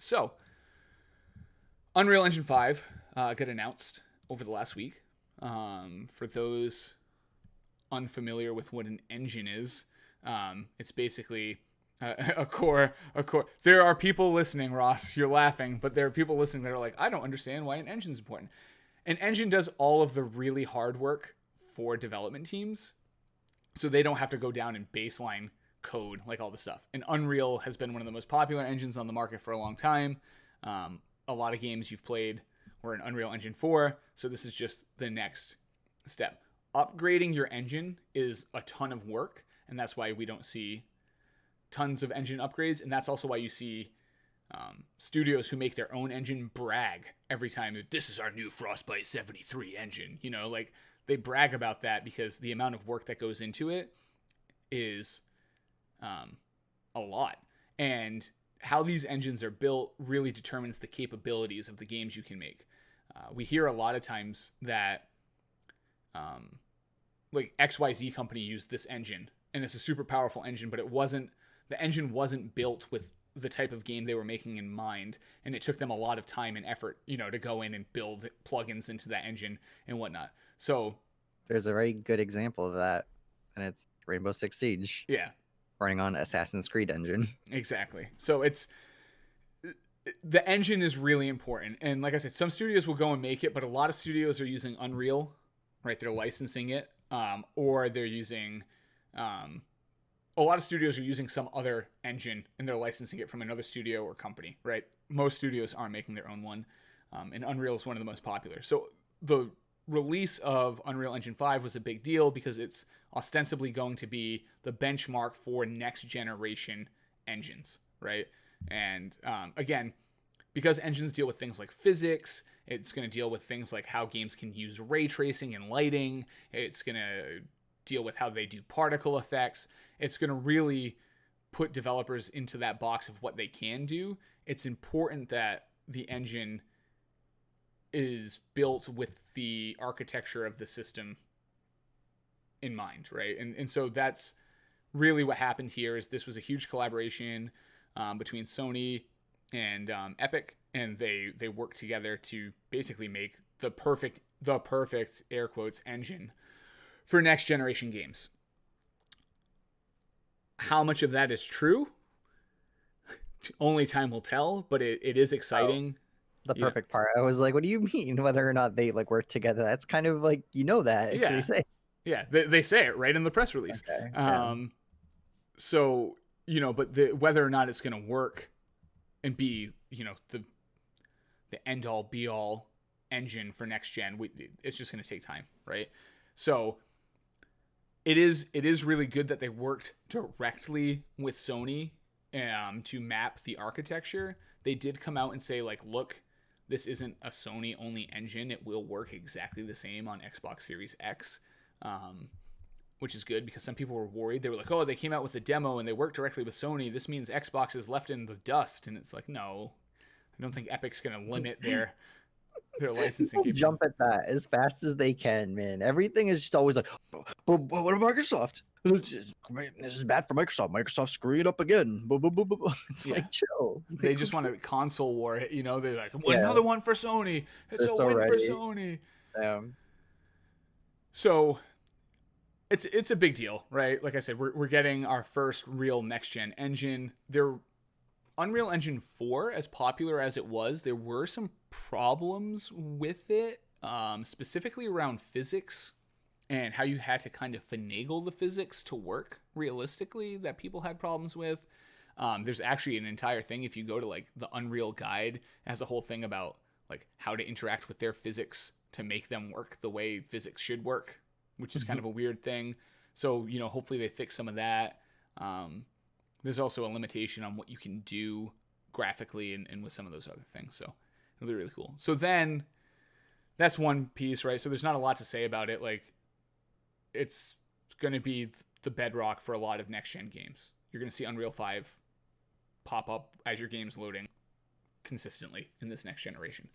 So, Unreal Engine 5 got announced over the last week. For those unfamiliar with what an engine is, it's basically a core. There are people listening, Ross. You're laughing, but there are people listening that are like, I don't understand why an engine is important. An engine does all of the really hard work for development teams, so they don't have to go down and baseline code like all the stuff. And Unreal has been one of the most popular engines on the market for a long time. A lot of games you've played were in Unreal Engine 4, so this is just the next step. Upgrading your engine is a ton of work, and that's why we don't see tons of engine upgrades, and that's also why you see studios who make their own engine brag every time, this is our new Frostbite 73 engine. You know, like, they brag about that because the amount of work that goes into it is a lot. And how these engines are built really determines the capabilities of the games you can make. We hear a lot of times that like XYZ company used this engine, and it's a super powerful engine, but the engine wasn't built with the type of game they were making in mind, and it took them a lot of time and effort, you know, to go in and build plugins into that engine and whatnot. So there's a very good example of that, and it's Rainbow Six Siege. Yeah. Running on Assassin's Creed engine. Exactly. So the engine is really important. And like I said, some studios will go and make it, but a lot of studios are using Unreal, right? They're licensing it, or they're using, a lot of studios are using some other engine and they're licensing it from another studio or company, right? Most studios aren't making their own one. And Unreal is one of the most popular. So the release of Unreal Engine 5 was a big deal because it's ostensibly going to be the benchmark for next generation engines, right? And again, because engines deal with things like physics, it's going to deal with things like how games can use ray tracing and lighting. It's going to deal with how they do particle effects. It's going to really put developers into that box of what they can do. It's important that the engine is built with the architecture of the system in mind, right? And so that's really what happened here. Is this was a huge collaboration between Sony and Epic, and they worked together to basically make the perfect air quotes engine for next generation games. How much of that is true? Only time will tell, but it is exciting. The perfect part. I was like, what do you mean whether or not they like work together? That's kind of like, you know, that they say. Yeah, they say it right in the press release. Okay, so, you know, but whether or not it's going to work and be, you know, the end all be all engine for next gen, it's just going to take time, right? So it is really good that they worked directly with Sony to map the architecture. They did come out and say, like, look, this isn't a Sony only engine. It will work exactly the same on Xbox Series X, which is good because some people were worried. They were like, oh, they came out with a demo and they worked directly with Sony. This means Xbox is left in the dust. And it's like, no, I don't think Epic's going to limit their licensing capability. Jump at that as fast as they can, man. Everything is just always like, but what about Microsoft? This is bad for Microsoft. Microsoft's screwing it up again. It's like, chill. They just want a console war. You know, they're like, another one for Sony. It's a win for Sony. So it's a big deal, right? Like I said, we're getting our first real next-gen engine. Unreal Engine 4, as popular as it was, there were some problems with it, specifically around physics and how you had to kind of finagle the physics to work realistically that people had problems with. There's actually an entire thing, if you go to like the Unreal guide, it has a whole thing about like how to interact with their physics to make them work the way physics should work, which is kind of a weird thing. So, you know, hopefully they fix some of that. There's also a limitation on what you can do graphically and with some of those other things. So it'll be really cool. So then that's one piece, right? So there's not a lot to say about it. Like, it's going to be the bedrock for a lot of next-gen games. You're going to see Unreal 5 pop up as your game's loading consistently in this next generation.